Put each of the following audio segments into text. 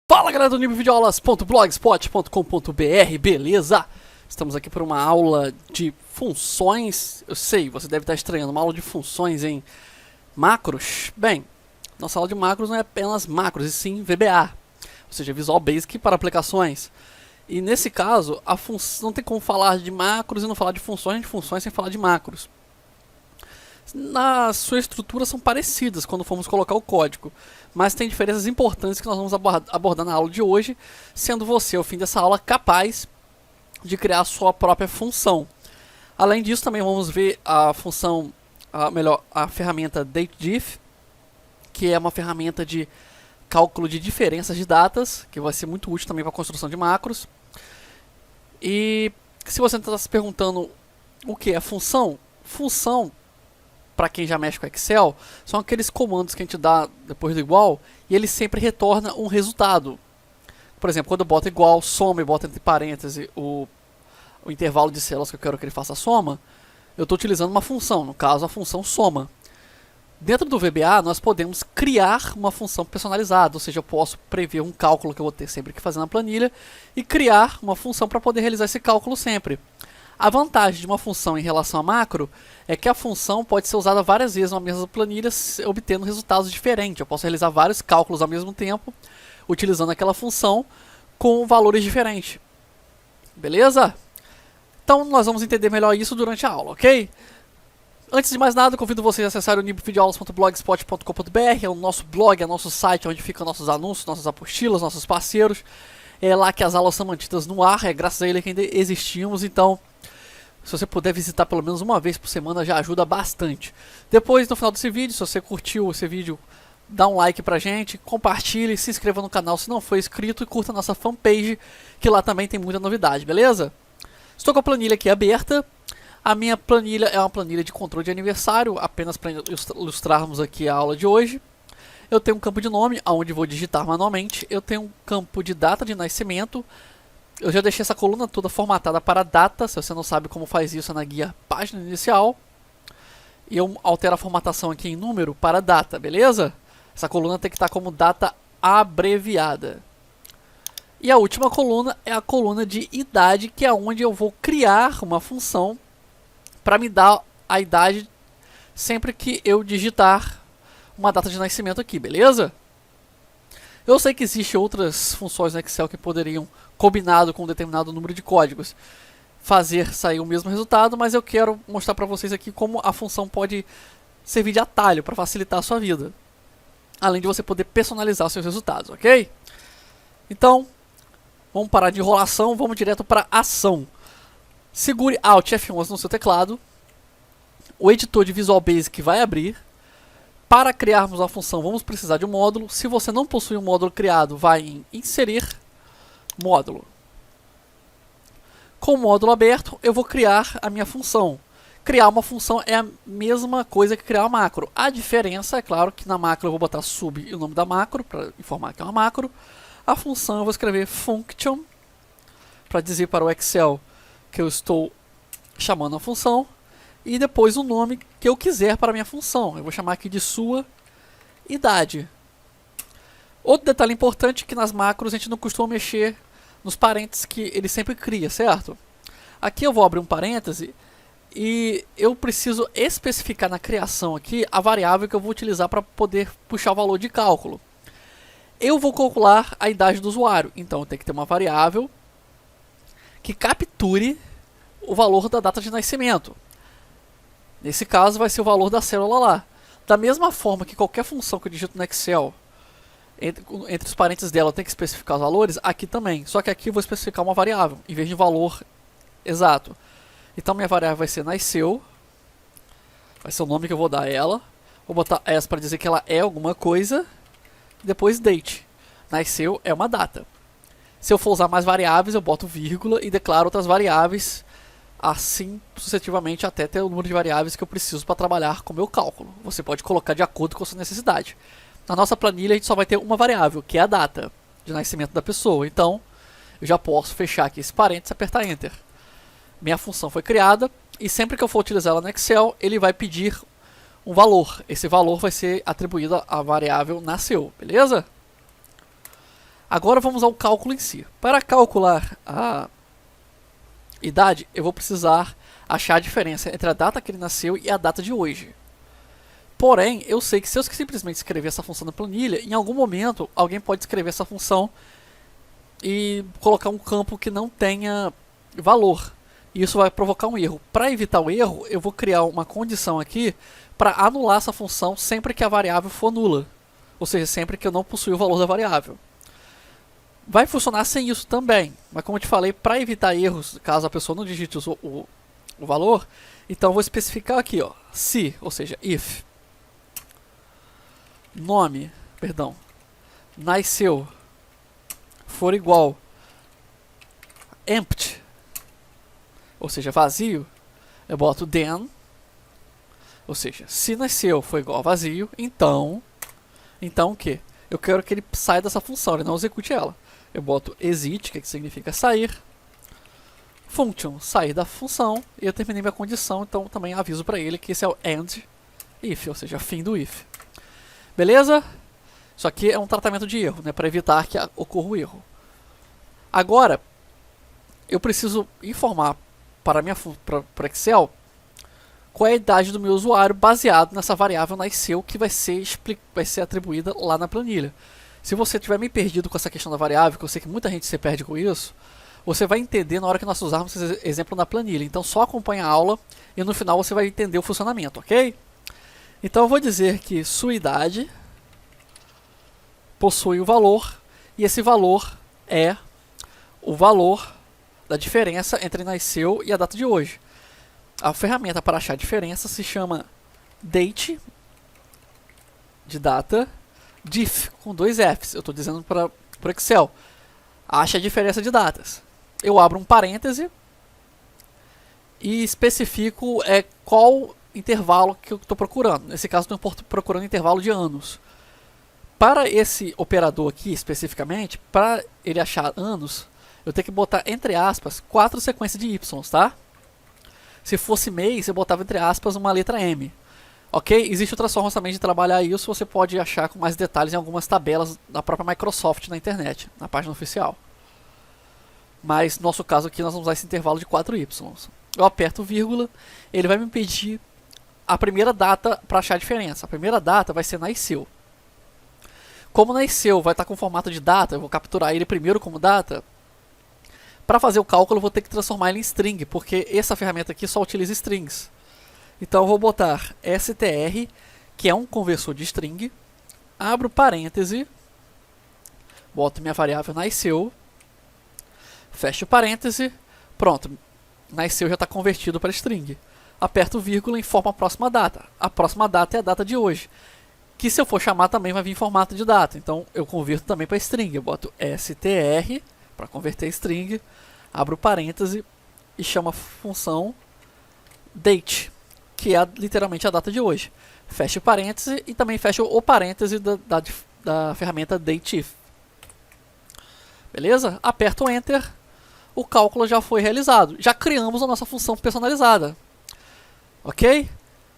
Fala galera do nibvideo-aulas.blogspot.com.br, beleza? Estamos aqui para uma aula de funções. Eu sei, você deve estar estranhando, uma aula de funções em macros. Bem, nossa aula de macros não é apenas macros, e sim VBA, ou seja, Visual Basic para aplicações. E nesse caso, não tem como falar de macros e não falar de funções sem falar de macros. Na sua estrutura são parecidas quando formos colocar o código, mas tem diferenças importantes que nós vamos abordar na aula de hoje, sendo você, ao fim dessa aula, capaz de criar a sua própria função. Além disso, também vamos ver a função, a ferramenta DateDiff, que é uma ferramenta de cálculo de diferenças de datas, que vai ser muito útil também para a construção de macros. E se você está se perguntando o que é função, para quem já mexe com Excel, são aqueles comandos que a gente dá depois do igual e ele sempre retorna um resultado. Por exemplo, quando eu boto igual, soma e boto entre parênteses o intervalo de células que eu quero que ele faça a soma, eu estou utilizando uma função, no caso a função soma. Dentro do VBA nós podemos criar uma função personalizada, ou seja, eu posso prever um cálculo que eu vou ter sempre que fazer na planilha e criar uma função para poder realizar esse cálculo sempre. A vantagem de uma função em relação a macro é que a função pode ser usada várias vezes na mesma planilha, obtendo resultados diferentes. Eu posso realizar vários cálculos ao mesmo tempo, utilizando aquela função com valores diferentes. Beleza? Então nós vamos entender melhor isso durante a aula, ok? Antes de mais nada, convido vocês a acessarem o nibvideo-aulas.blogspot.com.br, é o nosso blog, é o nosso site onde ficam nossos anúncios, nossas apostilas, nossos parceiros. É lá que as aulas são mantidas no ar, é graças a ele que ainda existimos, então se você puder visitar pelo menos uma vez por semana já ajuda bastante. Depois, no final desse vídeo, se você curtiu esse vídeo, dá um like pra gente, compartilhe, se inscreva no canal se não for inscrito e curta a nossa fanpage, que lá também tem muita novidade, beleza? Estou com a planilha aqui aberta. A minha planilha é uma planilha de controle de aniversário, apenas para ilustrarmos aqui a aula de hoje. Eu tenho um campo de nome, onde vou digitar manualmente. Eu tenho um campo de data de nascimento. Eu já deixei essa coluna toda formatada para data. Se você não sabe como faz isso, é na guia página inicial. E eu altero a formatação aqui em número para data, beleza? Essa coluna tem que estar como data abreviada. E a última coluna é a coluna de idade, que é onde eu vou criar uma função para me dar a idade sempre que eu digitar uma data de nascimento aqui, beleza? Eu sei que existem outras funções no Excel que poderiam, combinado com um determinado número de códigos, fazer sair o mesmo resultado, mas eu quero mostrar para vocês aqui como a função pode servir de atalho para facilitar a sua vida, além de você poder personalizar seus resultados, ok? Então, vamos parar de enrolação, vamos direto para ação. Segure Alt F11 no seu teclado, o editor de Visual Basic vai abrir. Para criarmos a função vamos precisar de um módulo. Se você não possui um módulo criado, vai em Inserir, Módulo. Com o módulo aberto, eu vou criar a minha função. Criar uma função é a mesma coisa que criar uma macro. A diferença é claro que na macro eu vou botar sub e o nome da macro, para informar que é uma macro. A função eu vou escrever function, para dizer para o Excel que eu estou chamando a função. E depois o nome que eu quiser para a minha função. Eu vou chamar aqui de sua idade. Outro detalhe importante é que nas macros a gente não costuma mexer nos parênteses que ele sempre cria, certo? Aqui eu vou abrir um parêntese e eu preciso especificar na criação aqui a variável que eu vou utilizar para poder puxar o valor de cálculo. Eu vou calcular a idade do usuário, então eu tenho que ter uma variável que capture o valor da data de nascimento. Nesse caso vai ser o valor da célula lá. Da mesma forma que qualquer função que eu digito no Excel, entre os parênteses dela eu tenho que especificar os valores, aqui também. Só que aqui eu vou especificar uma variável, em vez de um valor exato. Então minha variável vai ser nasceu, vai ser o nome que eu vou dar a ela. Vou botar essa para dizer que ela é alguma coisa, depois date. Nasceu é uma data. Se eu for usar mais variáveis, eu boto vírgula e declaro outras variáveis, assim sucessivamente até ter o número de variáveis que eu preciso para trabalhar com o meu cálculo. Você pode colocar de acordo com a sua necessidade. Na nossa planilha a gente só vai ter uma variável, que é a data de nascimento da pessoa. Então, eu já posso fechar aqui esse parênteses e apertar Enter. Minha função foi criada e sempre que eu for utilizar ela no Excel, ele vai pedir um valor. Esse valor vai ser atribuído à variável nasceu, beleza? Agora vamos ao cálculo em si. Para calcular a idade, eu vou precisar achar a diferença entre a data que ele nasceu e a data de hoje. Porém, eu sei que se eu simplesmente escrever essa função na planilha, em algum momento alguém pode escrever essa função e colocar um campo que não tenha valor. E isso vai provocar um erro. Para evitar o erro, eu vou criar uma condição aqui para anular essa função sempre que a variável for nula. Ou seja, sempre que eu não possuir o valor da variável. Vai funcionar sem isso também. Mas como eu te falei, para evitar erros, caso a pessoa não digite o valor, então eu vou especificar aqui, ó, se, ou seja, if nasceu for igual empty, ou seja, vazio, eu boto then, ou seja, se nasceu for igual a vazio, então o que? Eu quero que ele saia dessa função, ele não execute ela. Eu boto exit, que significa sair, function, sair da função, e eu terminei minha condição, então também aviso para ele que esse é o end if, ou seja, fim do if. Beleza? Isso aqui é um tratamento de erro, né, para evitar que ocorra o erro. Agora, eu preciso informar para o Excel qual é a idade do meu usuário baseado nessa variável nasceu que vai ser atribuída lá na planilha. Se você tiver meio perdido com essa questão da variável, que eu sei que muita gente se perde com isso, você vai entender na hora que nós usarmos esse exemplo na planilha. Então só acompanha a aula e no final você vai entender o funcionamento, ok? Então eu vou dizer que sua idade possui o valor, e esse valor é o valor da diferença entre nasceu e a data de hoje. A ferramenta para achar a diferença se chama date, de data, diff, com 2 Fs. Eu estou dizendo para o Excel, acha a diferença de datas. Eu abro um parêntese e especifico qual intervalo que eu estou procurando. Nesse caso, estou procurando intervalo de anos. Para esse operador aqui, especificamente, para ele achar anos, eu tenho que botar, entre aspas, 4 sequências de Y, tá? Se fosse mês, eu botava, entre aspas, uma letra M. Ok? Existe outras formas também de trabalhar isso, você pode achar com mais detalhes em algumas tabelas da própria Microsoft na internet, na página oficial. Mas, no nosso caso aqui, nós vamos usar esse intervalo de 4Y. Eu aperto vírgula, ele vai me pedir a primeira data para achar a diferença. A primeira data vai ser nasceu. Como nasceu vai estar com formato de data, eu vou capturar ele primeiro como data. Para fazer o cálculo eu vou ter que transformar ele em string, porque essa ferramenta aqui só utiliza strings. Então eu vou botar str, que é um conversor de string, abro parêntese, boto minha variável nasceu, fecho parêntese, pronto, nasceu já está convertido para string. Aperto vírgula e informo a próxima data. A próxima data é a data de hoje, que se eu for chamar também vai vir em formato de data. Então eu converto também para string, eu boto str para converter string, abro parêntese e chamo a função date, que é literalmente a data de hoje. Fecho parêntese e também fecho o parêntese da ferramenta dateIf. Beleza? Aperto o Enter, o cálculo já foi realizado. Já criamos a nossa função personalizada. Ok?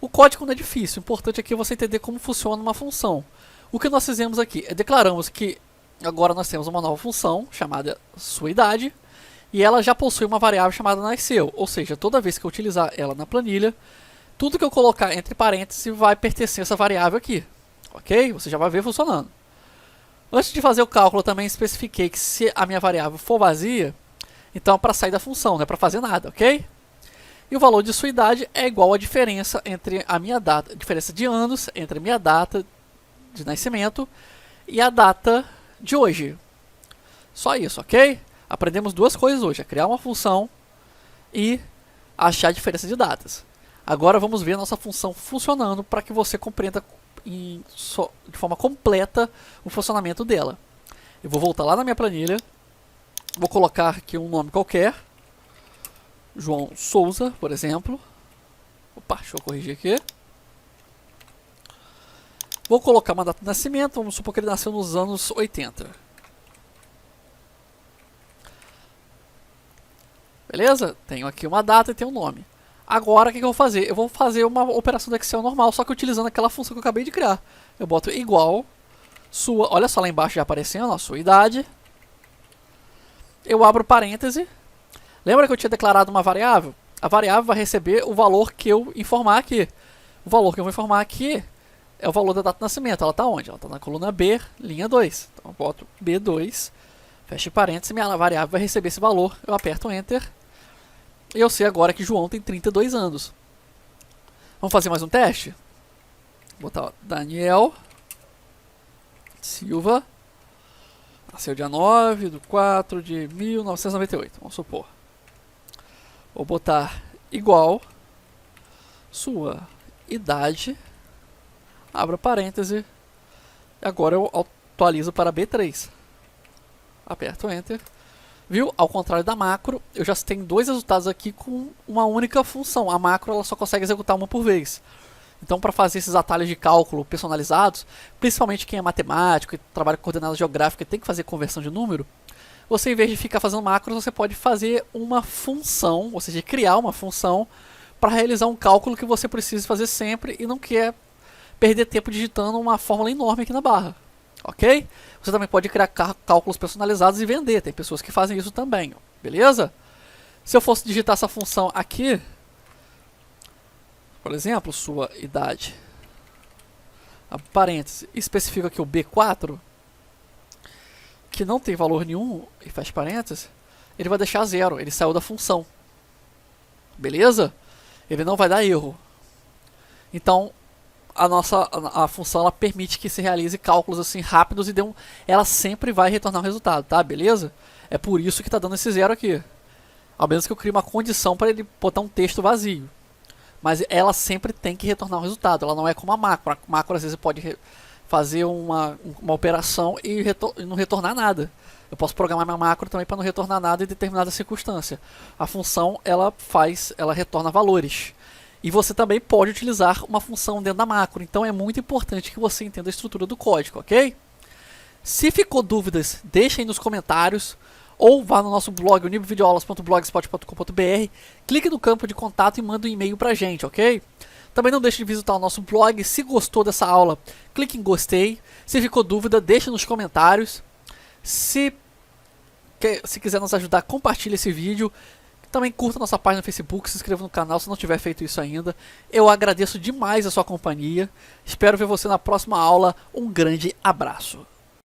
O código não é difícil, o importante aqui é você entender como funciona uma função. O que nós fizemos aqui é declaramos que agora nós temos uma nova função chamada sua idade, e ela já possui uma variável chamada nasceu, ou seja, toda vez que eu utilizar ela na planilha, tudo que eu colocar entre parênteses vai pertencer a essa variável aqui. Ok? Você já vai ver funcionando. Antes de fazer o cálculo, eu também especifiquei que se a minha variável for vazia, então é para sair da função, não é para fazer nada, ok? E o valor de sua idade é igual à diferença entre a minha data, diferença de anos entre a minha data de nascimento e a data de hoje. Só isso, ok? Aprendemos duas coisas hoje, criar uma função e achar a diferença de datas. Agora vamos ver a nossa função funcionando para que você compreenda de forma completa o funcionamento dela. Eu vou voltar lá na minha planilha, vou colocar aqui um nome qualquer, João Souza, por exemplo. Opa, deixa eu corrigir aqui. Vou colocar uma data de nascimento, vamos supor que ele nasceu nos anos 80. Beleza? Tenho aqui uma data e tenho um nome. Agora o que eu vou fazer? Eu vou fazer uma operação do Excel normal, só que utilizando aquela função que eu acabei de criar. Eu boto igual sua, olha só lá embaixo já aparecendo, a sua idade, eu abro parêntese. Lembra que eu tinha declarado uma variável? A variável vai receber o valor que eu informar aqui. O valor que eu vou informar aqui é o valor da data de nascimento. Ela está onde? Ela está na coluna B, linha 2. Então eu boto B2, fecho parênteses, minha variável vai receber esse valor. Eu aperto Enter. E eu sei agora que João tem 32 anos. Vamos fazer mais um teste? Vou botar ó, Daniel Silva. Nasceu dia 9/4/1998. Vamos supor. Vou botar igual sua idade. Abro parêntese. E agora eu atualizo para B3. Aperto Enter. Viu? Ao contrário da macro, eu já tenho dois resultados aqui com uma única função. A macro ela só consegue executar uma por vez. Então, para fazer esses atalhos de cálculo personalizados, principalmente quem é matemático e trabalha com coordenada geográfica e tem que fazer conversão de número, você, em vez de ficar fazendo macros, você pode fazer uma função, ou seja, criar uma função para realizar um cálculo que você precisa fazer sempre e não quer perder tempo digitando uma fórmula enorme aqui na barra. Ok? Você também pode criar cálculos personalizados e vender. Tem pessoas que fazem isso também. Beleza? Se eu fosse digitar essa função aqui, por exemplo, sua idade, parênteses, especifica aqui o B4, que não tem valor nenhum, e fecha parênteses, ele vai deixar zero, ele saiu da função. Beleza? Ele não vai dar erro. Então, a função ela permite que se realize cálculos assim rápidos e ela sempre vai retornar o resultado, tá? Beleza? É por isso que está dando esse zero aqui. Ao menos que eu crie uma condição para ele botar um texto vazio. Mas ela sempre tem que retornar o resultado. Ela não é como a macro. A macro às vezes pode fazer uma operação e não retornar nada. Eu posso programar minha macro também para não retornar nada em determinada circunstância. A função ela retorna valores. E você também pode utilizar uma função dentro da macro. Então é muito importante que você entenda a estrutura do código, ok? Se ficou dúvidas, deixa aí nos comentários. Ou vá no nosso blog, univovideoaulas.blogspot.com.br, clique no campo de contato e manda um e-mail pra gente, ok? Também não deixe de visitar o nosso blog. Se gostou dessa aula, clique em gostei. Se ficou dúvida, deixa nos comentários. Se quiser nos ajudar, compartilhe esse vídeo. Também curta nossa página no Facebook, se inscreva no canal se não tiver feito isso ainda. Eu agradeço demais a sua companhia. Espero ver você na próxima aula. Um grande abraço.